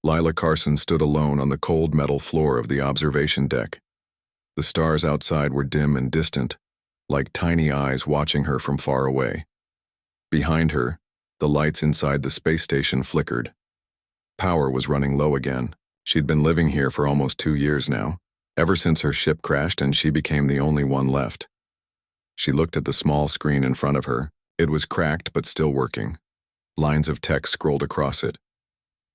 Lila Carson stood alone on the cold metal floor of the observation deck. The stars outside were dim and distant, like tiny eyes watching her from far away. Behind her, the lights inside the space station flickered. Power was running low again. She'd been living here for almost 2 years now, ever since her ship crashed and she became the only one left. She looked at the small screen in front of her. It was cracked but still working. Lines of text scrolled across it.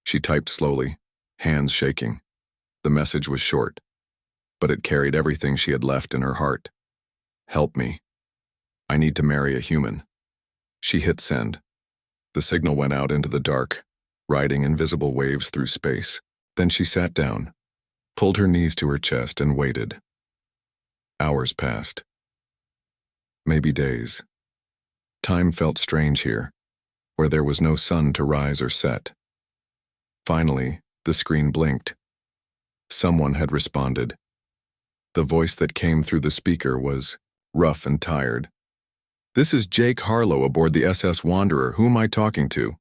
She typed slowly, hands shaking. The message was short, but it carried everything she had left in her heart. Help me. I need to marry a human. She hit send. The signal went out into the dark, riding invisible waves through space. Then she sat down, pulled her knees to her chest and waited. Hours passed. Maybe days. Time felt strange here, where there was no sun to rise or set. Finally, the screen blinked. Someone had responded. The voice that came through the speaker was rough and tired. "This is Jake Harlow aboard the SS Wanderer. Who am I talking to?"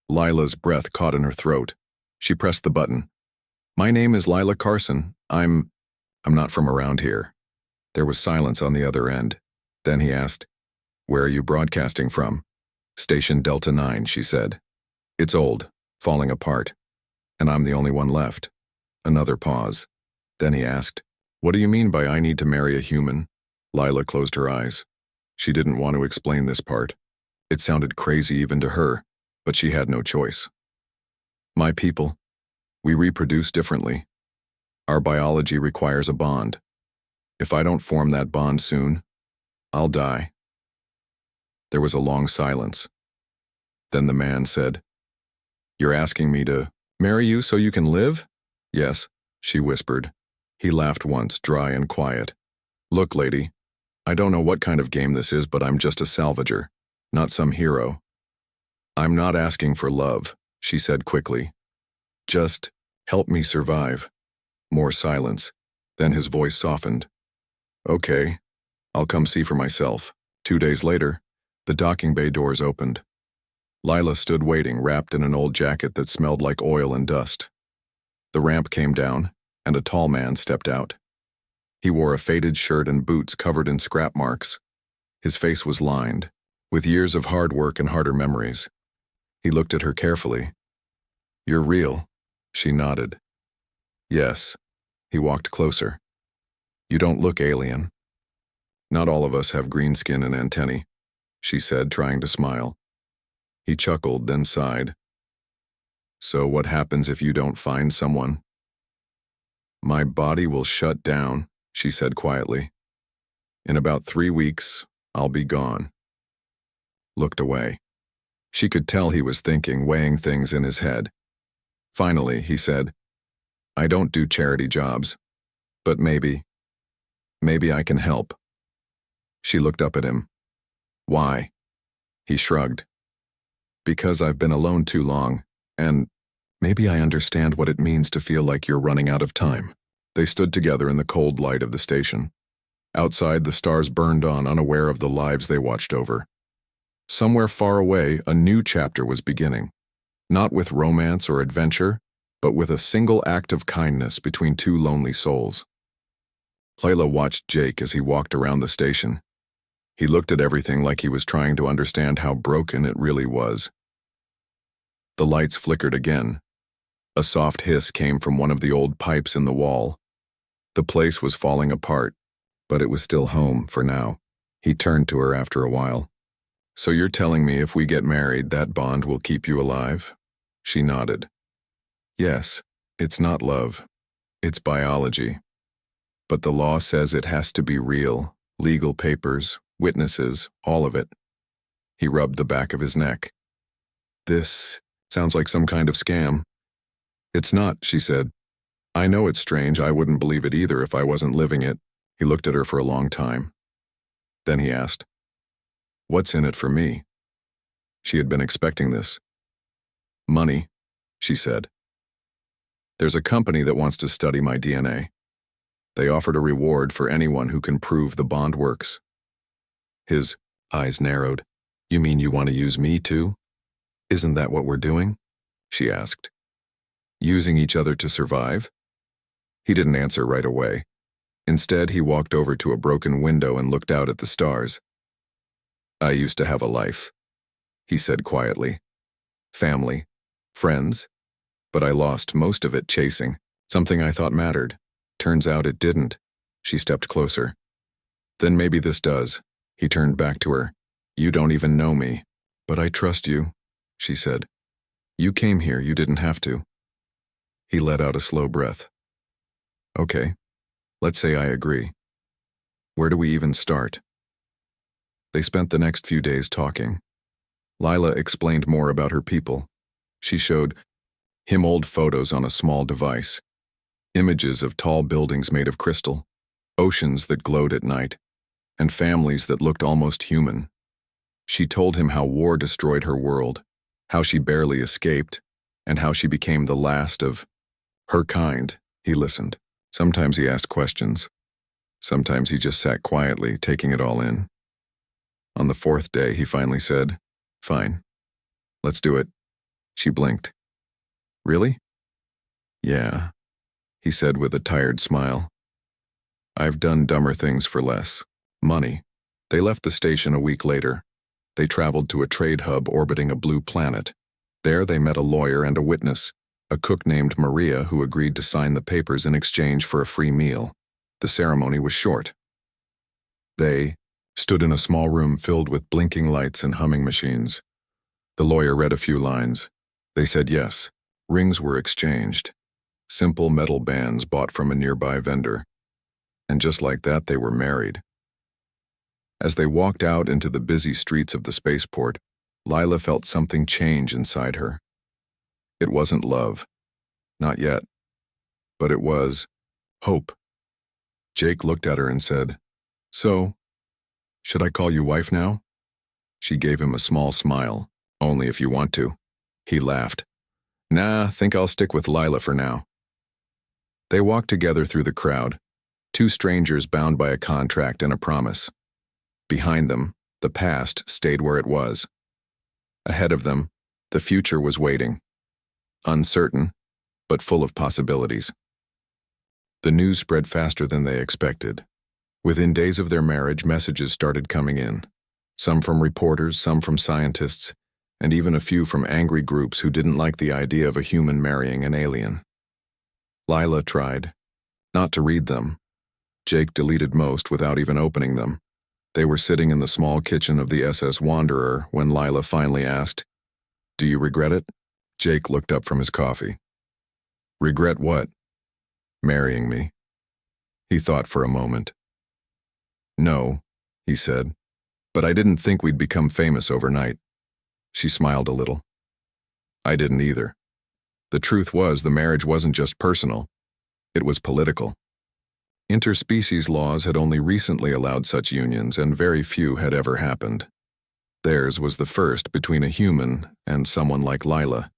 Lila's breath caught in her throat. She pressed the button. "My name is Lila Carson. I'm not from around here." There was silence on the other end. Then he asked, "Where are you broadcasting from?" "Station Delta 9, she said. "It's old, falling apart, and I'm the only one left." Another pause. Then he asked, "What do you mean by I need to marry a human?" Lila closed her eyes. She didn't want to explain this part. It sounded crazy even to her, but she had no choice. "My people, we reproduce differently. Our biology requires a bond. If I don't form that bond soon, I'll die." There was a long silence. Then the man said, "You're asking me to marry you so you can live?" "Yes," she whispered. He laughed once, dry and quiet. "Look, lady, I don't know what kind of game this is, but I'm just a salvager, not some hero." "I'm not asking for love," she said quickly. "Just help me survive." More silence. Then his voice softened. "Okay, I'll come see for myself." 2 days later, the docking bay doors opened. Lila stood waiting, wrapped in an old jacket that smelled like oil and dust. The ramp came down, and a tall man stepped out. He wore a faded shirt and boots covered in scrap marks. His face was lined, with years of hard work and harder memories. He looked at her carefully. "You're real," she nodded. "Yes." He walked closer. "You don't look alien." "Not all of us have green skin and antennae," she said, trying to smile. He chuckled, then sighed. "So what happens if you don't find someone?" "My body will shut down," she said quietly. "In about 3 weeks, I'll be gone." Looked away. She could tell he was thinking, weighing things in his head. Finally, he said, "I don't do charity jobs, but maybe I can help." She looked up at him. "Why?" He shrugged. "Because I've been alone too long, and maybe I understand what it means to feel like you're running out of time." They stood together in the cold light of the station. Outside, the stars burned on, unaware of the lives they watched over. Somewhere far away, a new chapter was beginning. Not with romance or adventure, but with a single act of kindness between two lonely souls. Lila watched Jake as he walked around the station. He looked at everything like he was trying to understand how broken it really was. The lights flickered again. A soft hiss came from one of the old pipes in the wall. The place was falling apart, but it was still home for now. He turned to her after a while. "So you're telling me if we get married, that bond will keep you alive?" She nodded. "Yes, it's not love. It's biology. But the law says it has to be real, legal papers, witnesses, all of it." He rubbed the back of his neck. "This sounds like some kind of scam." "It's not," she said. "I know it's strange. I wouldn't believe it either if I wasn't living it." He looked at her for a long time. Then he asked, "What's in it for me?" She had been expecting this. "Money," she said. "There's a company that wants to study my DNA. They offered a reward for anyone who can prove the bond works." His eyes narrowed. "You mean you want to use me too? Isn't that what we're doing?" she asked. Using each other to survive? He didn't answer right away. Instead, he walked over to a broken window and looked out at the stars. I used to have a life, he said quietly. Family, friends, but I lost most of it chasing something I thought mattered. Turns out it didn't. She stepped closer. Then maybe this does. He turned back to her. You don't even know me, but I trust you, she said. You came here, you didn't have to. He let out a slow breath. Okay, let's say I agree. Where do we even start? They spent the next few days talking. Lila explained more about her people. She showed him old photos on a small device, images of tall buildings made of crystal, oceans that glowed at night, and families that looked almost human. She told him how war destroyed her world, how she barely escaped, and how she became the last of her kind. He listened. Sometimes he asked questions. Sometimes he just sat quietly, taking it all in. On the fourth day, he finally said, Fine. Let's do it. She blinked. Really? Yeah, he said with a tired smile. I've done dumber things for less. Money. They left the station a week later. They traveled to a trade hub orbiting a blue planet. There they met a lawyer and a witness, a cook named Maria who agreed to sign the papers in exchange for a free meal. The ceremony was short. They stood in a small room filled with blinking lights and humming machines. The lawyer read a few lines. They said yes. Rings were exchanged. Simple metal bands bought from a nearby vendor. And just like that, they were married. As they walked out into the busy streets of the spaceport, Lila felt something change inside her. It wasn't love. Not yet. But it was hope. Jake looked at her and said, So, should I call you wife now? She gave him a small smile. Only if you want to. He laughed. Nah, think I'll stick with Lila for now. They walked together through the crowd, two strangers bound by a contract and a promise. Behind them, the past stayed where it was. Ahead of them, the future was waiting. Uncertain, but full of possibilities. The news spread faster than they expected. Within days of their marriage, messages started coming in. Some from reporters, some from scientists, and even a few from angry groups who didn't like the idea of a human marrying an alien. Lila tried not to read them. Jake deleted most without even opening them. They were sitting in the small kitchen of the SS Wanderer when Lila finally asked, Do you regret it? Jake looked up from his coffee. Regret what? Marrying me. He thought for a moment. No, he said, but I didn't think we'd become famous overnight. She smiled a little. I didn't either. The truth was the marriage wasn't just personal. It was political. Interspecies laws had only recently allowed such unions, and very few had ever happened. Theirs was the first between a human and someone like Lila,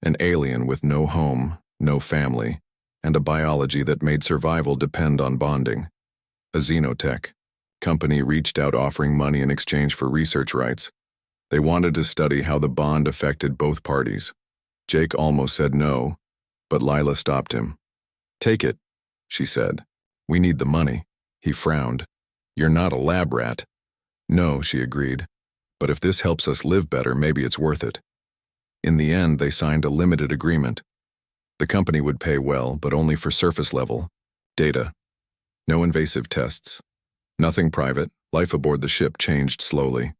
an alien with no home, no family, and a biology that made survival depend on bonding. A xenotech company reached out offering money in exchange for research rights. They wanted to study how the bond affected both parties. Jake almost said no, but Lila stopped him. Take it, she said. We need the money. He frowned. You're not a lab rat. No, she agreed. But if this helps us live better, maybe it's worth it. In the end, they signed a limited agreement. The company would pay well, but only for surface-level data. No invasive tests. Nothing private. Life aboard the ship changed slowly.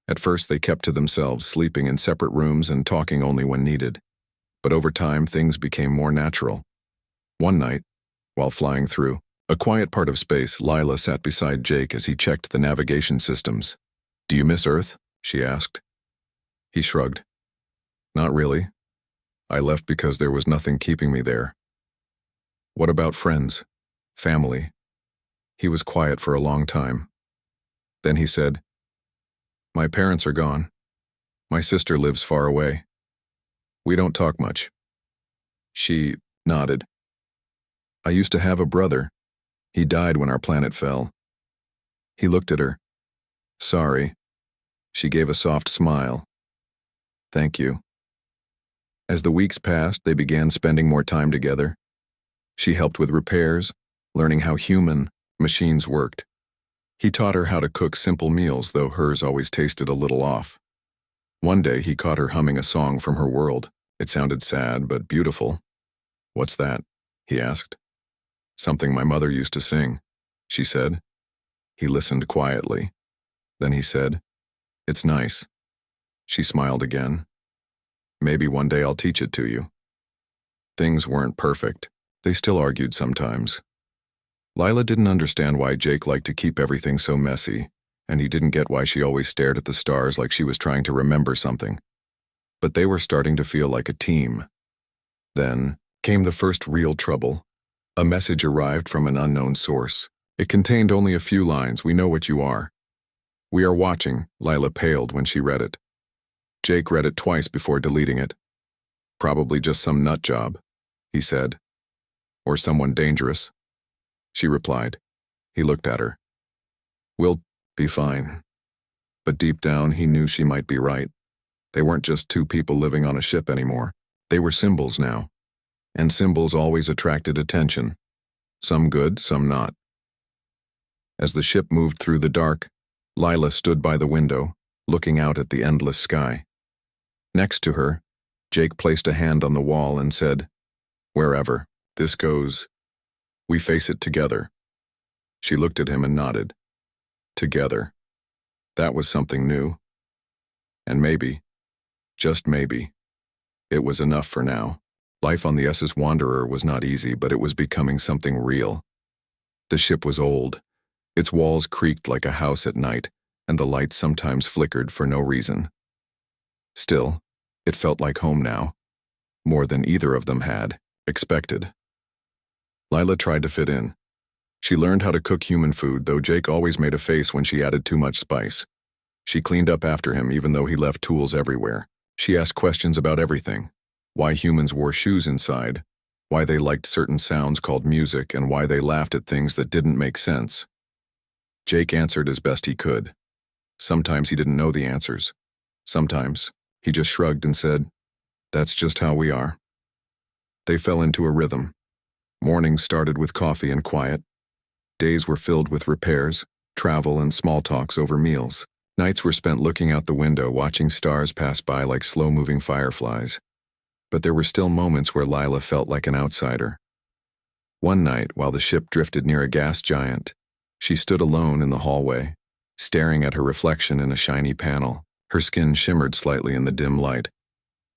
At first, they kept to themselves, sleeping in separate rooms and talking only when needed. But over time, things became more natural. One night, while flying through a quiet part of space, Lila sat beside Jake as he checked the navigation systems. Do you miss Earth? She asked. He shrugged. Not really. I left because there was nothing keeping me there. What about friends? Family? He was quiet for a long time. Then he said, My parents are gone. My sister lives far away. We don't talk much. She nodded. I used to have a brother. He died when our planet fell. He looked at her. Sorry. She gave a soft smile. Thank you. As the weeks passed, they began spending more time together. She helped with repairs, learning how human machines worked. He taught her how to cook simple meals, though hers always tasted a little off. One day, he caught her humming a song from her world. It sounded sad, but beautiful. "What's that?" he asked. "Something my mother used to sing," she said. He listened quietly. Then he said, "It's nice." She smiled again. "Maybe one day I'll teach it to you." Things weren't perfect. They still argued sometimes. Lila didn't understand why Jake liked to keep everything so messy, and he didn't get why she always stared at the stars like she was trying to remember something. But they were starting to feel like a team. Then came the first real trouble. A message arrived from an unknown source. It contained only a few lines. "We know what you are." "We are watching." Lila paled when she read it. Jake read it twice before deleting it. "Probably just some nut job," he said. "Or someone dangerous," she replied. He looked at her. "We'll be fine." But deep down, he knew she might be right. They weren't just two people living on a ship anymore. They were symbols now. And symbols always attracted attention. Some good, some not. As the ship moved through the dark, Lila stood by the window, looking out at the endless sky. Next to her, Jake placed a hand on the wall and said, "Wherever this goes, we face it together." She looked at him and nodded. Together. That was something new. And maybe, just maybe, it was enough for now. Life on the SS Wanderer was not easy, but it was becoming something real. The ship was old. Its walls creaked like a house at night, and the lights sometimes flickered for no reason. Still, it felt like home now, more than either of them had expected. Lila tried to fit in. She learned how to cook human food, though Jake always made a face when she added too much spice. She cleaned up after him, even though he left tools everywhere. She asked questions about everything: why humans wore shoes inside, why they liked certain sounds called music, and why they laughed at things that didn't make sense. Jake answered as best he could. Sometimes he didn't know the answers. Sometimes he just shrugged and said, "That's just how we are." They fell into a rhythm. Mornings started with coffee and quiet. Days were filled with repairs, travel, and small talks over meals. Nights were spent looking out the window, watching stars pass by like slow-moving fireflies. But there were still moments where Lila felt like an outsider. One night, while the ship drifted near a gas giant, she stood alone in the hallway, staring at her reflection in a shiny panel. Her skin shimmered slightly in the dim light,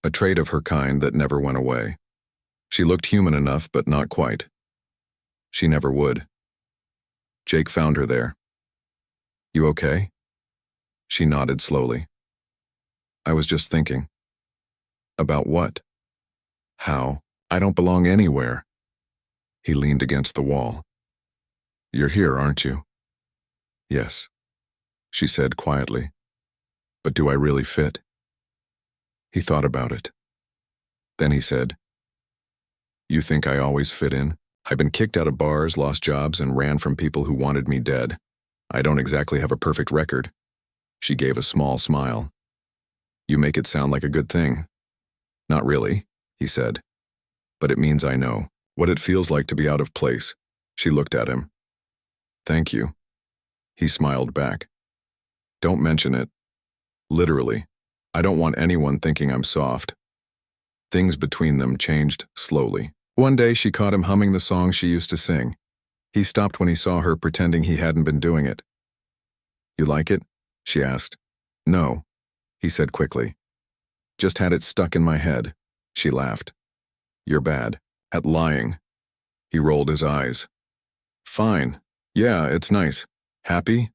a trait of her kind that never went away. She looked human enough, but not quite. She never would. Jake found her there. "You okay?" She nodded slowly. "I was just thinking." "About what?" "How I don't belong anywhere." He leaned against the wall. "You're here, aren't you?" "Yes," she said quietly. "But do I really fit?" He thought about it. Then he said, "You think I always fit in? I've been kicked out of bars, lost jobs, and ran from people who wanted me dead. I don't exactly have a perfect record." She gave a small smile. "You make it sound like a good thing." "Not really," he said. "But it means I know what it feels like to be out of place." She looked at him. "Thank you." He smiled back. "Don't mention it. Literally. I don't want anyone thinking I'm soft." Things between them changed slowly. One day she caught him humming the song she used to sing. He stopped when he saw her, pretending he hadn't been doing it. "You like it?" she asked. "No," he said quickly. "Just had it stuck in my head." She laughed. "You're bad at lying." He rolled his eyes. "Fine. Yeah, it's nice. Happy?"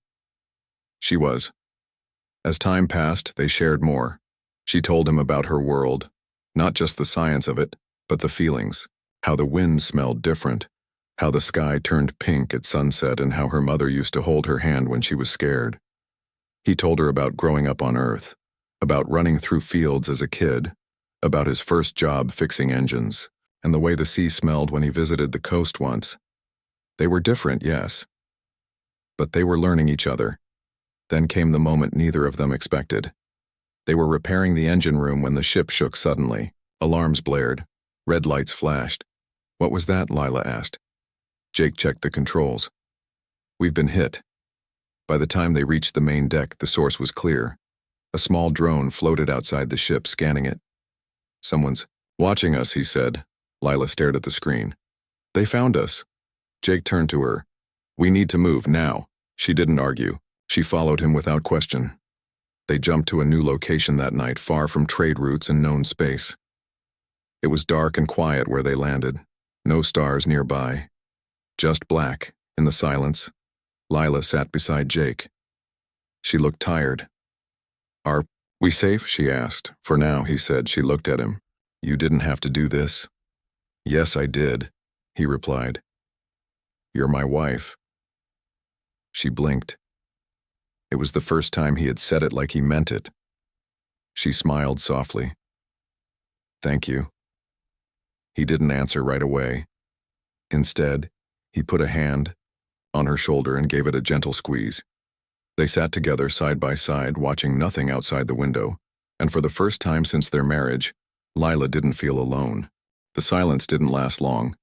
She was. As time passed, they shared more. She told him about her world, not just the science of it, but the feelings, how the wind smelled different, how the sky turned pink at sunset, and how her mother used to hold her hand when she was scared. He told her about growing up on Earth, about running through fields as a kid, about his first job fixing engines, and the way the sea smelled when he visited the coast once. They were different, yes, but they were learning each other. Then came the moment neither of them expected. They were repairing the engine room when the ship shook suddenly. Alarms blared. Red lights flashed. What was that? Lila asked. Jake checked the controls. We've been hit. By the time they reached the main deck, the source was clear. A small drone floated outside the ship, scanning it. Someone's watching us, he said. Lila stared at the screen. They found us. Jake turned to her. We need to move now. She didn't argue. She followed him without question. They jumped to a new location that night, far from trade routes and known space. It was dark and quiet where they landed. No stars nearby. Just black, in the silence. Lila sat beside Jake. She looked tired. Are we safe? She asked. For now, he said. She looked at him. You didn't have to do this. Yes, I did, he replied. You're my wife. She blinked. It was the first time he had said it like he meant it. She smiled softly. Thank you. He didn't answer right away. Instead, he put a hand on her shoulder and gave it a gentle squeeze. They sat together side by side, watching nothing outside the window, and for the first time since their marriage, Lila didn't feel alone. The silence didn't last long.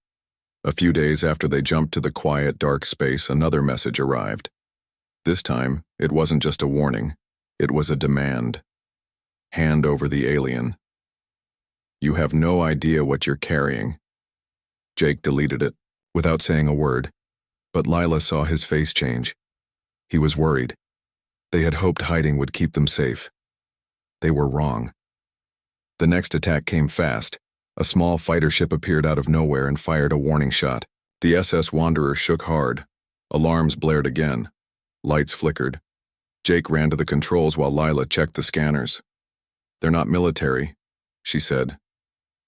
A few days after they jumped to the quiet, dark space, another message arrived. This time, it wasn't just a warning. It was a demand. Hand over the alien. You have no idea what you're carrying. Jake deleted it, without saying a word, but Lila saw his face change. He was worried. They had hoped hiding would keep them safe. They were wrong. The next attack came fast. A small fighter ship appeared out of nowhere and fired a warning shot. The SS Wanderer shook hard. Alarms blared again. Lights flickered. Jake ran to the controls while Lila checked the scanners. They're not military, she said.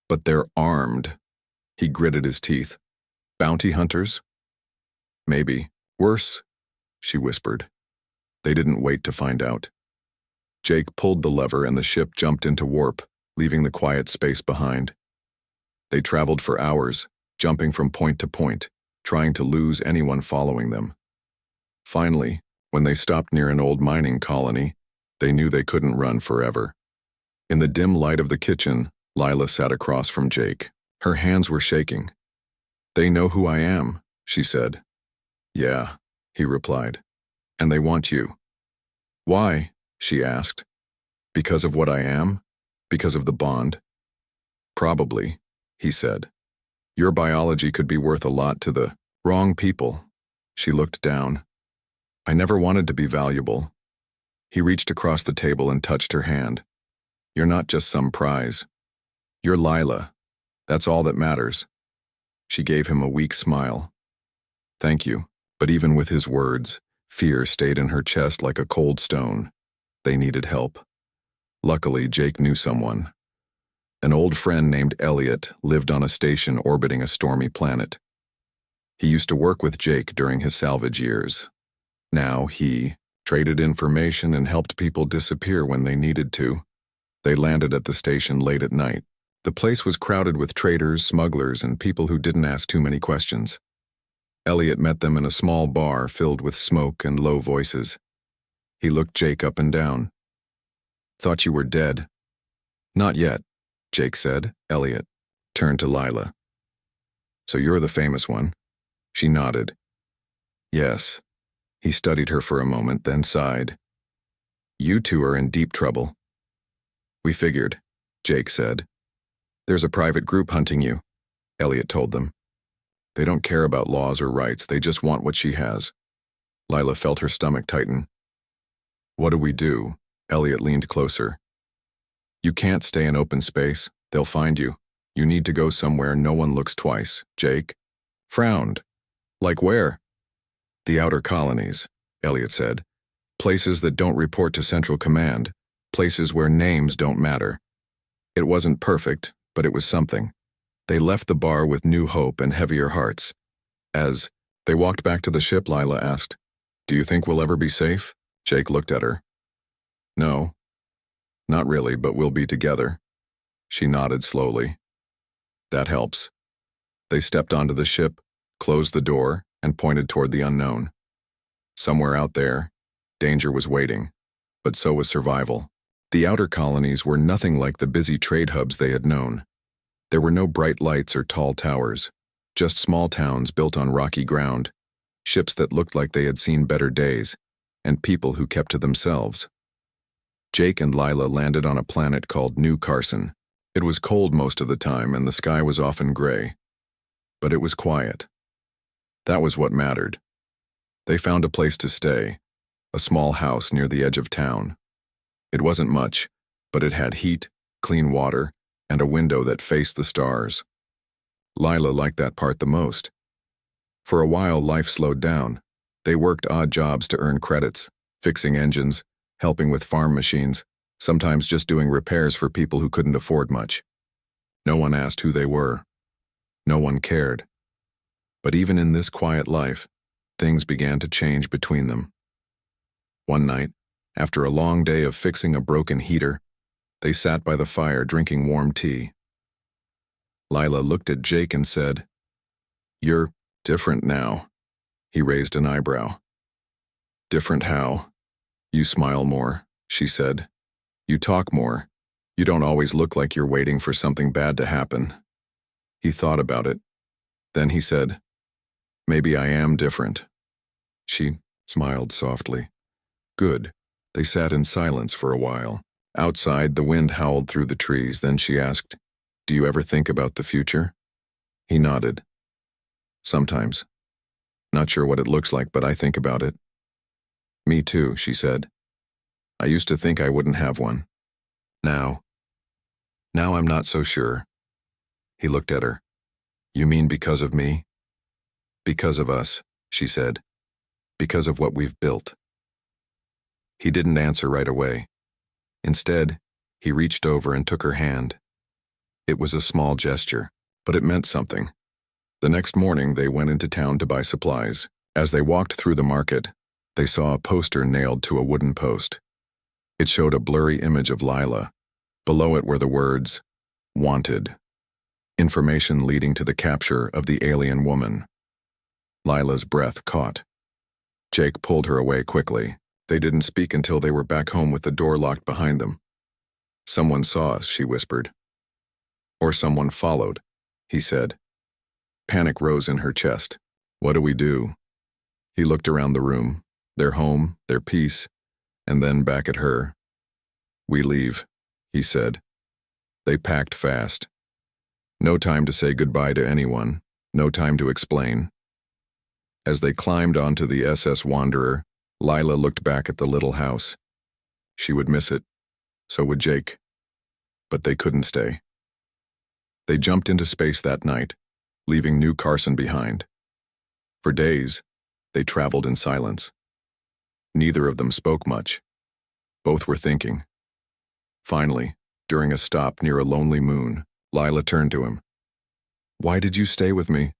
But they're armed. He gritted his teeth. Bounty hunters? Maybe. Worse, she whispered. They didn't wait to find out. Jake pulled the lever and the ship jumped into warp, leaving the quiet space behind. They traveled for hours, jumping from point to point, trying to lose anyone following them. Finally, when they stopped near an old mining colony, they knew they couldn't run forever. In the dim light of the kitchen, Lila sat across from Jake. Her hands were shaking. They know who I am, she said. Yeah, he replied. And they want you. Why? She asked. Because of what I am? Because of the bond? Probably, he said. Your biology could be worth a lot to the wrong people. She looked down. I never wanted to be valuable. He reached across the table and touched her hand. You're not just some prize. You're Lila. That's all that matters. She gave him a weak smile. Thank you. But even with his words, fear stayed in her chest like a cold stone. They needed help. Luckily, Jake knew someone. An old friend named Elliot lived on a station orbiting a stormy planet. He used to work with Jake during his salvage years. Now he traded information and helped people disappear when they needed to. They landed at the station late at night. The place was crowded with traders, smugglers, and people who didn't ask too many questions. Elliot met them in a small bar filled with smoke and low voices. He looked Jake up and down. Thought you were dead. Not yet, Jake said. Elliot turned to Lila. So you're the famous one? She nodded. Yes. He studied her for a moment, then sighed. You two are in deep trouble. We figured, Jake said. There's a private group hunting you, Elliot told them. They don't care about laws or rights, they just want what she has. Lila felt her stomach tighten. What do we do? Elliot leaned closer. You can't stay in open space, they'll find you. You need to go somewhere no one looks twice, Jake frowned. Like where? The outer colonies, Elliot said. Places that don't report to Central Command. Places where names don't matter. It wasn't perfect, but it was something. They left the bar with new hope and heavier hearts. As they walked back to the ship, Lila asked, Do you think we'll ever be safe? Jake looked at her. No. Not really, but we'll be together. She nodded slowly. That helps. They stepped onto the ship, closed the door, and pointed toward the unknown. Somewhere out there, danger was waiting, but so was survival. The outer colonies were nothing like the busy trade hubs they had known. There were no bright lights or tall towers, just small towns built on rocky ground, ships that looked like they had seen better days, and people who kept to themselves. Jake and Lila landed on a planet called New Carson. It was cold most of the time and the sky was often gray. But it was quiet. That was what mattered. They found a place to stay, a small house near the edge of town. It wasn't much, but it had heat, clean water, and a window that faced the stars. Lila liked that part the most. For a while, life slowed down. They worked odd jobs to earn credits, fixing engines, helping with farm machines, sometimes just doing repairs for people who couldn't afford much. No one asked who they were. No one cared. But even in this quiet life, things began to change between them. One night, after a long day of fixing a broken heater, they sat by the fire drinking warm tea. Lila looked at Jake and said, "You're different now." He raised an eyebrow. "Different how?" "You smile more," she said. "You talk more. You don't always look like you're waiting for something bad to happen." He thought about it. Then he said, "Maybe I am different." She smiled softly. Good. They sat in silence for a while. Outside, the wind howled through the trees. Then she asked, "Do you ever think about the future?" He nodded. "Sometimes. Not sure what it looks like, but I think about it." "Me too," she said. "I used to think I wouldn't have one. Now I'm not so sure." He looked at her. "You mean because of me?" "Because of us," she said. "Because of what we've built." He didn't answer right away. Instead, he reached over and took her hand. It was a small gesture, but it meant something. The next morning, they went into town to buy supplies. As they walked through the market, they saw a poster nailed to a wooden post. It showed a blurry image of Lila. Below it were the words, "Wanted." Information leading to the capture of the alien woman. Lila's breath caught. Jake pulled her away quickly. They didn't speak until they were back home with the door locked behind them. "Someone saw us," she whispered. "Or someone followed," he said. Panic rose in her chest. "What do we do?" He looked around the room, their home, their peace, and then back at her. "We leave," he said. They packed fast. No time to say goodbye to anyone, no time to explain. As they climbed onto the SS Wanderer, Lila looked back at the little house. She would miss it. So would Jake. But they couldn't stay. They jumped into space that night, leaving New Carson behind. For days, they traveled in silence. Neither of them spoke much. Both were thinking. Finally, during a stop near a lonely moon, Lila turned to him. "Why did you stay with me?"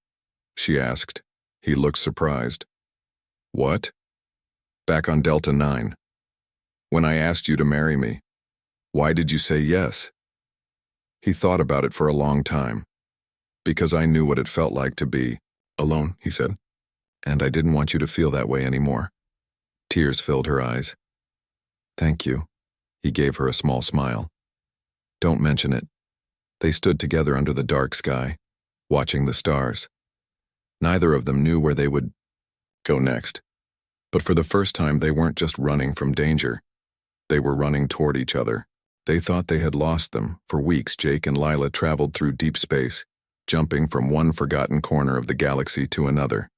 she asked. He looked surprised. "What?" "Back on Delta 9. When I asked you to marry me, why did you say yes?" He thought about it for a long time. "Because I knew what it felt like to be alone," he said. "And I didn't want you to feel that way anymore." Tears filled her eyes. "Thank you." He gave her a small smile. "Don't mention it." They stood together under the dark sky, watching the stars. Neither of them knew where they would go next. But for the first time, they weren't just running from danger. They were running toward each other. They thought they had lost them. For weeks, Jake and Lila traveled through deep space, jumping from one forgotten corner of the galaxy to another.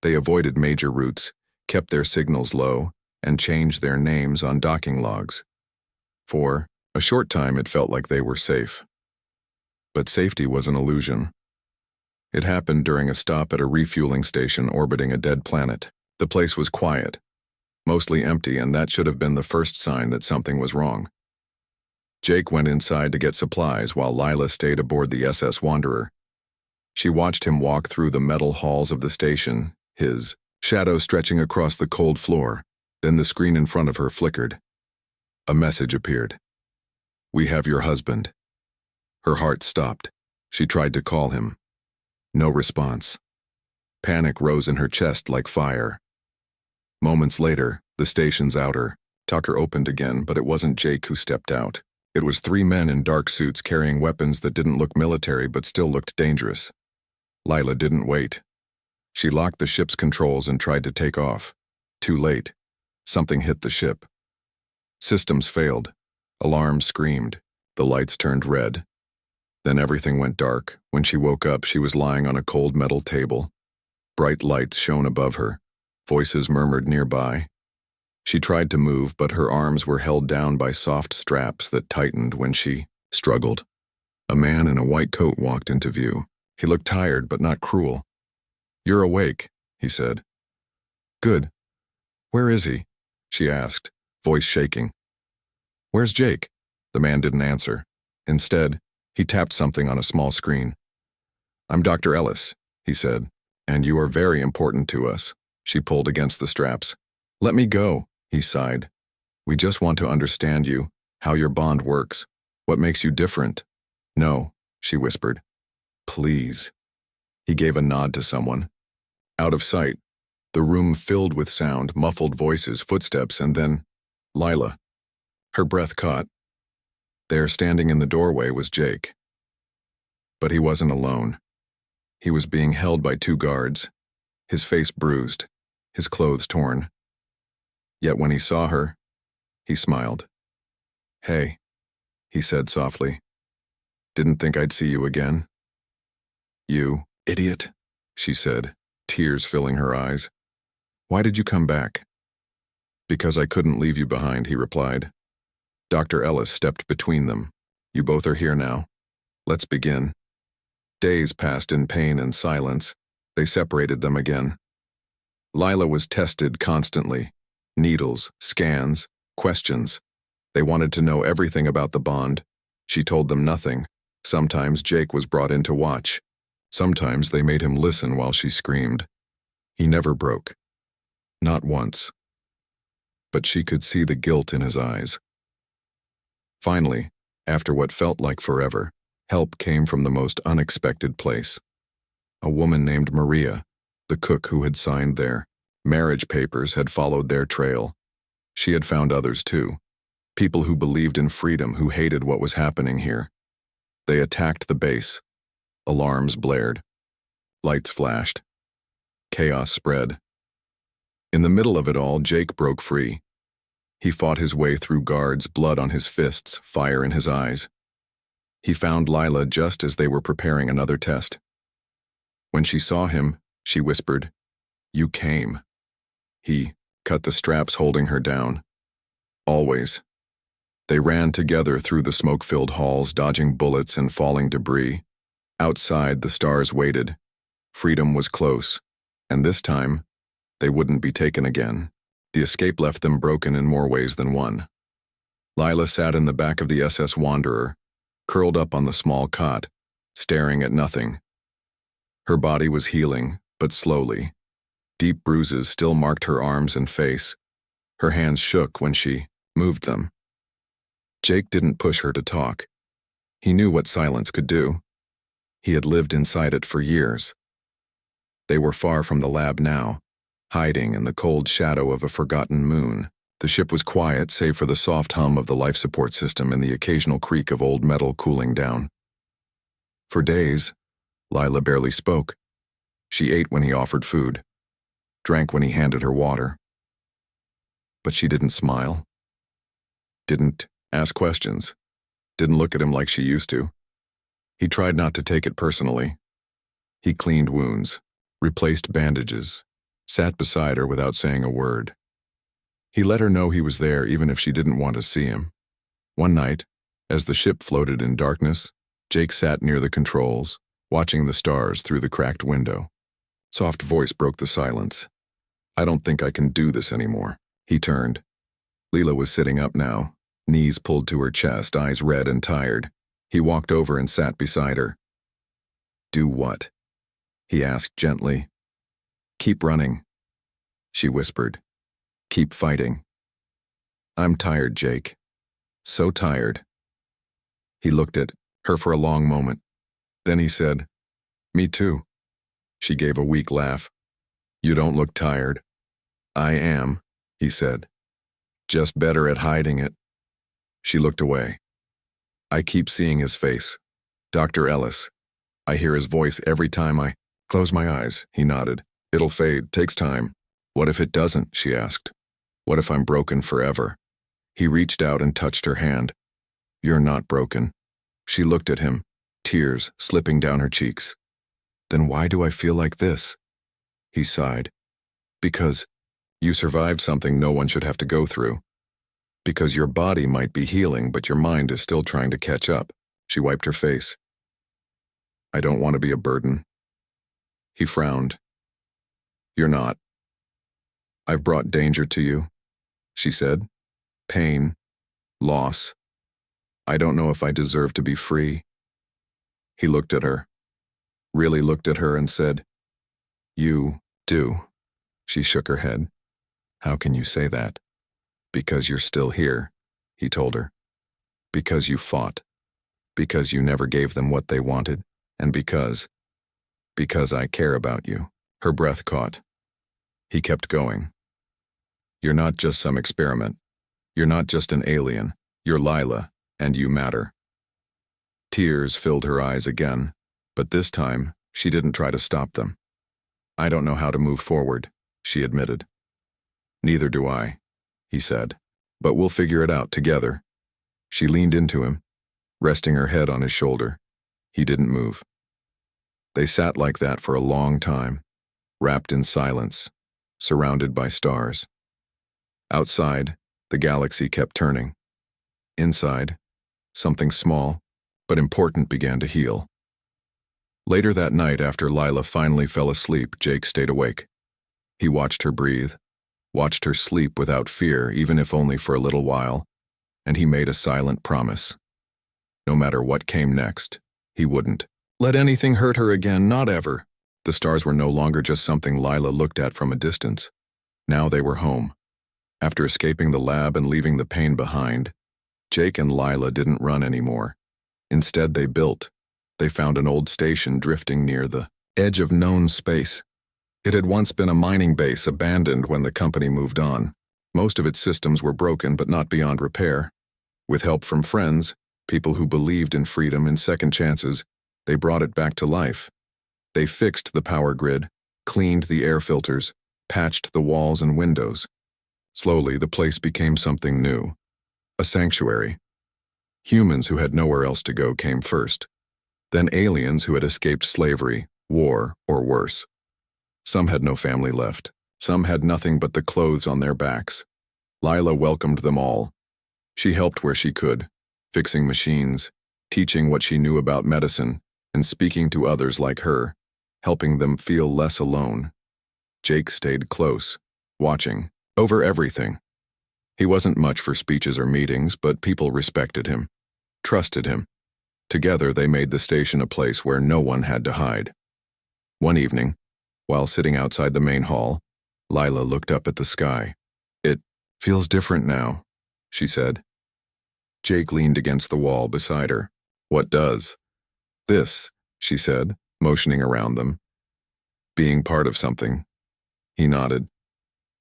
They avoided major routes, kept their signals low, and changed their names on docking logs. For a short time, it felt like they were safe. But safety was an illusion. It happened during a stop at a refueling station orbiting a dead planet. The place was quiet, mostly empty, and that should have been the first sign that something was wrong. Jake went inside to get supplies while Lila stayed aboard the SS Wanderer. She watched him walk through the metal halls of the station, his shadow stretching across the cold floor. Then the screen in front of her flickered. A message appeared. "We have your husband." Her heart stopped. She tried to call him. No response. Panic rose in her chest like fire. Moments later, the station's outer. Tucker opened again, but it wasn't Jake who stepped out. It was 3 men in dark suits carrying weapons that didn't look military but still looked dangerous. Lila didn't wait. She locked the ship's controls and tried to take off. Too late. Something hit the ship. Systems failed. Alarms screamed. The lights turned red. Then everything went dark. When she woke up, she was lying on a cold metal table. Bright lights shone above her. Voices murmured nearby. She tried to move, but her arms were held down by soft straps that tightened when she struggled. A man in a white coat walked into view. He looked tired, but not cruel. "You're awake," he said. "Good. Where is he?" she asked, voice shaking. "Where's Jake?" The man didn't answer. Instead, he tapped something on a small screen. "I'm Dr. Ellis," he said, "and you are very important to us." She pulled against the straps. "Let me go," he sighed. "We just want to understand you, how your bond works, what makes you different." "No," she whispered. "Please." He gave a nod to someone. Out of sight, the room filled with sound, muffled voices, footsteps, and then Lila. Her breath caught. There, standing in the doorway, was Jake. But he wasn't alone. He was being held by 2 guards, his face bruised, his clothes torn. Yet when he saw her, he smiled. "Hey," he said softly. "Didn't think I'd see you again." "You idiot," she said, tears filling her eyes. "Why did you come back?" "Because I couldn't leave you behind," he replied. Dr. Ellis stepped between them. "You both are here now. Let's begin." Days passed in pain and silence. They separated them again. Lila was tested constantly. Needles, scans, questions. They wanted to know everything about the bond. She told them nothing. Sometimes Jake was brought in to watch. Sometimes they made him listen while she screamed. He never broke. Not once. But she could see the guilt in his eyes. Finally, after what felt like forever, help came from the most unexpected place. A woman named Maria, the cook who had signed their marriage papers, had followed their trail. She had found others too. People who believed in freedom, who hated what was happening here. They attacked the base. Alarms blared. Lights flashed. Chaos spread. In the middle of it all, Jake broke free. He fought his way through guards, blood on his fists, fire in his eyes. He found Lila just as they were preparing another test. When she saw him, she whispered, "You came." He cut the straps holding her down. Always. They ran together through the smoke-filled halls, dodging bullets and falling debris. Outside, the stars waited. Freedom was close, and this time, they wouldn't be taken again. The escape left them broken in more ways than one. Lila sat in the back of the SS Wanderer, curled up on the small cot, staring at nothing. Her body was healing, but slowly. Deep bruises still marked her arms and face. Her hands shook when she moved them. Jake didn't push her to talk. He knew what silence could do. He had lived inside it for years. They were far from the lab now, hiding in the cold shadow of a forgotten moon. The ship was quiet, save for the soft hum of the life support system and the occasional creak of old metal cooling down. For days, Lila barely spoke. She ate when he offered food, drank when he handed her water. But she didn't smile, didn't ask questions, didn't look at him like she used to. He tried not to take it personally. He cleaned wounds, replaced bandages, sat beside her without saying a word. He let her know he was there even if she didn't want to see him. One night, as the ship floated in darkness, Jake sat near the controls, watching the stars through the cracked window. Soft voice broke the silence. "I don't think I can do this anymore." He turned. Lila was sitting up now, knees pulled to her chest, eyes red and tired. He walked over and sat beside her. "Do what?" he asked gently. "Keep running," she whispered. "Keep fighting." "I'm tired, Jake. So tired." He looked at her for a long moment. Then he said, "Me too." She gave a weak laugh. "You don't look tired." "I am," he said. "Just better at hiding it." She looked away. I keep seeing his face. Dr. Ellis. I hear his voice every time I close my eyes, he nodded. It'll fade, takes time. What if it doesn't, she asked. What if I'm broken forever? He reached out and touched her hand. You're not broken. She looked at him, tears slipping down her cheeks. Then why do I feel like this? He sighed. Because you survived something no one should have to go through. Because your body might be healing, but your mind is still trying to catch up. She wiped her face. I don't want to be a burden. He frowned. You're not. I've brought danger to you, she said. Pain, loss. I don't know if I deserve to be free. He looked at her, really looked at her and said, You do. She shook her head. How can you say that? Because you're still here, he told her. Because you fought. Because you never gave them what they wanted. And because I care about you. Her breath caught. He kept going. You're not just some experiment. You're not just an alien. You're Lila, and you matter. Tears filled her eyes again, but this time she didn't try to stop them. I don't know how to move forward, she admitted. Neither do I, he said, but we'll figure it out together. She leaned into him, resting her head on his shoulder. He didn't move. They sat like that for a long time, wrapped in silence, surrounded by stars. Outside, the galaxy kept turning. Inside, something small but important began to heal. Later that night, after Lila finally fell asleep, Jake stayed awake. He watched her breathe, watched her sleep without fear, even if only for a little while, and he made a silent promise. No matter what came next, he wouldn't let anything hurt her again, not ever. The stars were no longer just something Lila looked at from a distance. Now they were home. After escaping the lab and leaving the pain behind, Jake and Lila didn't run anymore. Instead, they built. They found an old station drifting near the edge of known space. It had once been a mining base abandoned when the company moved on. Most of its systems were broken but not beyond repair. With help from friends, people who believed in freedom and second chances, they brought it back to life. They fixed the power grid, cleaned the air filters, patched the walls and windows. Slowly, the place became something new. A sanctuary. Humans who had nowhere else to go came first. Then aliens who had escaped slavery, war, or worse. Some had no family left. Some had nothing but the clothes on their backs. Lila welcomed them all. She helped where she could, fixing machines, teaching what she knew about medicine, and speaking to others like her, helping them feel less alone. Jake stayed close, watching, over everything. He wasn't much for speeches or meetings, but people respected him, trusted him. Together they made the station a place where no one had to hide. One evening, while sitting outside the main hall, Lila looked up at the sky. It feels different now, she said. Jake leaned against the wall beside her. What does? This, she said, motioning around them. Being part of something. He nodded.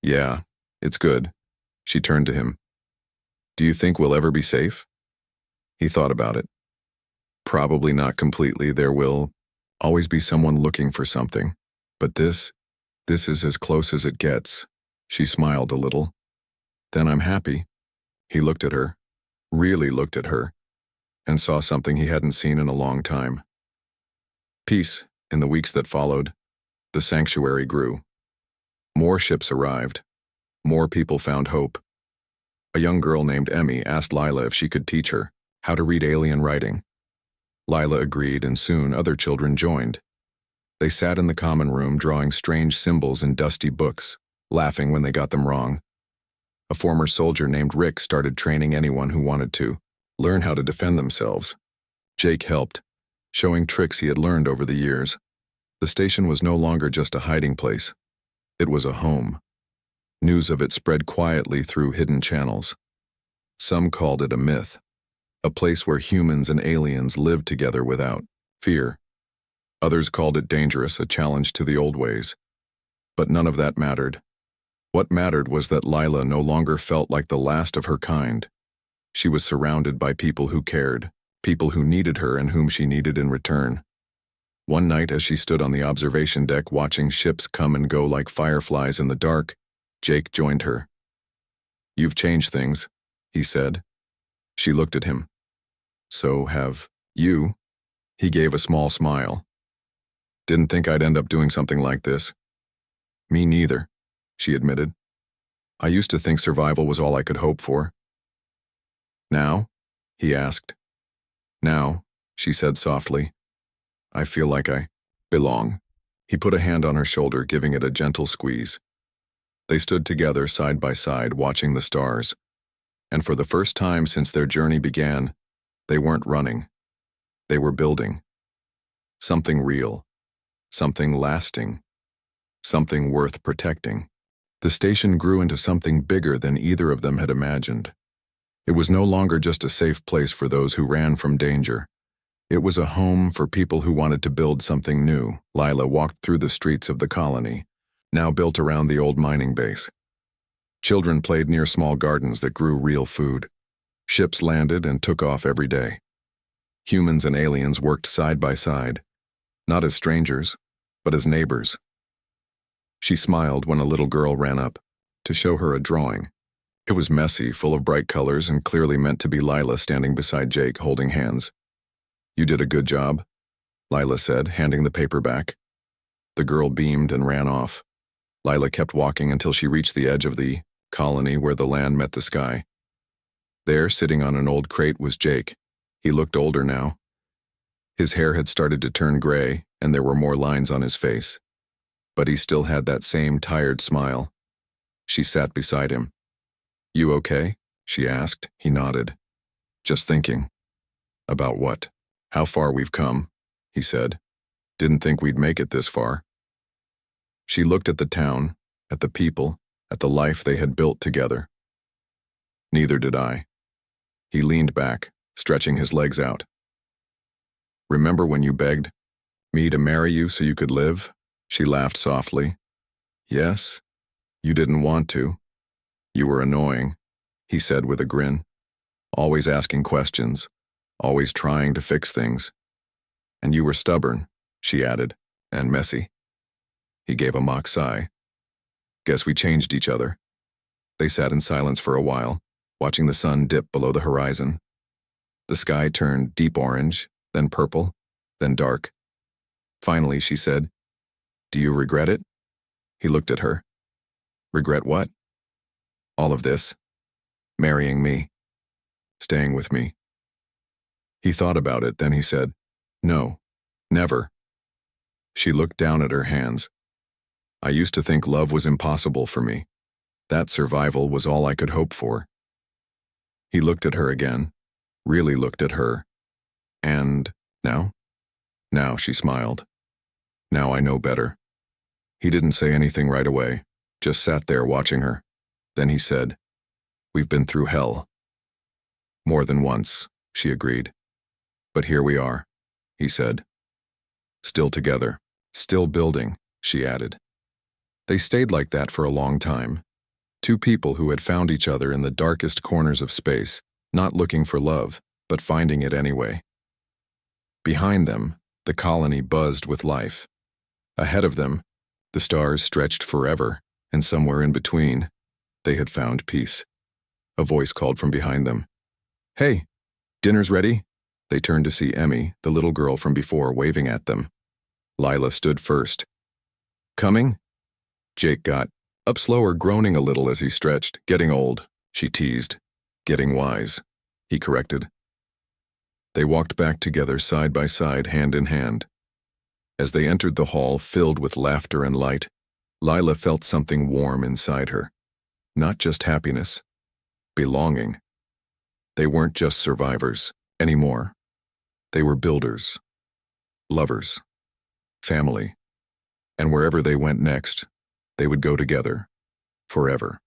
Yeah, it's good. She turned to him. Do you think we'll ever be safe? He thought about it. Probably not completely. There will always be someone looking for something. But this is as close as it gets. She smiled a little. Then I'm happy. He looked at her, really looked at her, and saw something he hadn't seen in a long time. Peace. In the weeks that followed, the sanctuary grew. More ships arrived. More people found hope. A young girl named Emmy asked Lila if she could teach her how to read alien writing. Lila agreed, and soon other children joined. They sat in the common room drawing strange symbols in dusty books, laughing when they got them wrong. A former soldier named Rick started training anyone who wanted to learn how to defend themselves. Jake helped, showing tricks he had learned over the years. The station was no longer just a hiding place. It was a home. News of it spread quietly through hidden channels. Some called it a myth, a place where humans and aliens lived together without fear. Others called it dangerous, a challenge to the old ways. But none of that mattered. What mattered was that Lila no longer felt like the last of her kind. She was surrounded by people who cared, people who needed her and whom she needed in return. One night, as she stood on the observation deck watching ships come and go like fireflies in the dark, Jake joined her. "You've changed things," he said. She looked at him. "So have you?" He gave a small smile. "Didn't think I'd end up doing something like this." "Me neither," she admitted. "I used to think survival was all I could hope for." "Now?" he asked. "Now," she said softly, "I feel like I belong." He put a hand on her shoulder, giving it a gentle squeeze. They stood together side by side, watching the stars. And for the first time since their journey began, they weren't running. They were building. Something real. Something lasting. Something worth protecting. The station grew into something bigger than either of them had imagined. It was no longer just a safe place for those who ran from danger. It was a home for people who wanted to build something new. Lila walked through the streets of the colony, now built around the old mining base. Children played near small gardens that grew real food. Ships landed and took off every day. Humans and aliens worked side by side, not as strangers, but as neighbors. She smiled when a little girl ran up to show her a drawing. It was messy, full of bright colors, and clearly meant to be Lila standing beside Jake, holding hands. "You did a good job," Lila said, handing the paper back. The girl beamed and ran off. Lila kept walking until she reached the edge of the colony where the land met the sky. There, sitting on an old crate, was Jake. He looked older now. His hair had started to turn gray, and there were more lines on his face. But he still had that same tired smile. She sat beside him. "You okay?" she asked. He nodded. "Just thinking." "About what?" "How far we've come," he said. "Didn't think we'd make it this far." She looked at the town, at the people, at the life they had built together. "Neither did I." He leaned back, stretching his legs out. "Remember when you begged me to marry you so you could live?" She laughed softly. "Yes, you didn't want to. You were annoying," he said with a grin. "Always asking questions, always trying to fix things. And you were stubborn," she added, "and messy." He gave a mock sigh. "Guess we changed each other." They sat in silence for a while, watching the sun dip below the horizon. The sky turned deep orange, then purple, then dark. Finally, she said, "Do you regret it?" He looked at her. "Regret what?" "All of this. Marrying me. Staying with me." He thought about it, then he said, "No, never." She looked down at her hands. "I used to think love was impossible for me. That survival was all I could hope for." He looked at her again, really looked at her. "And now?" "Now," she smiled. "Now I know better." He didn't say anything right away, just sat there watching her. Then he said, "We've been through hell." "More than once," she agreed. "But here we are," he said. "Still together, still building," she added. They stayed like that for a long time. Two people who had found each other in the darkest corners of space, not looking for love, but finding it anyway. Behind them, the colony buzzed with life. Ahead of them, the stars stretched forever, and somewhere in between, they had found peace. A voice called from behind them. "Hey, dinner's ready?" They turned to see Emmy, the little girl from before, waving at them. Lila stood first. "Coming?" Jake got up slower, groaning a little as he stretched. "Getting old," she teased. "Getting wise," he corrected. They walked back together side by side, hand in hand. As they entered the hall filled with laughter and light, Lila felt something warm inside her. Not just happiness, belonging. They weren't just survivors anymore. They were builders, lovers, family. And wherever they went next, they would go together, forever.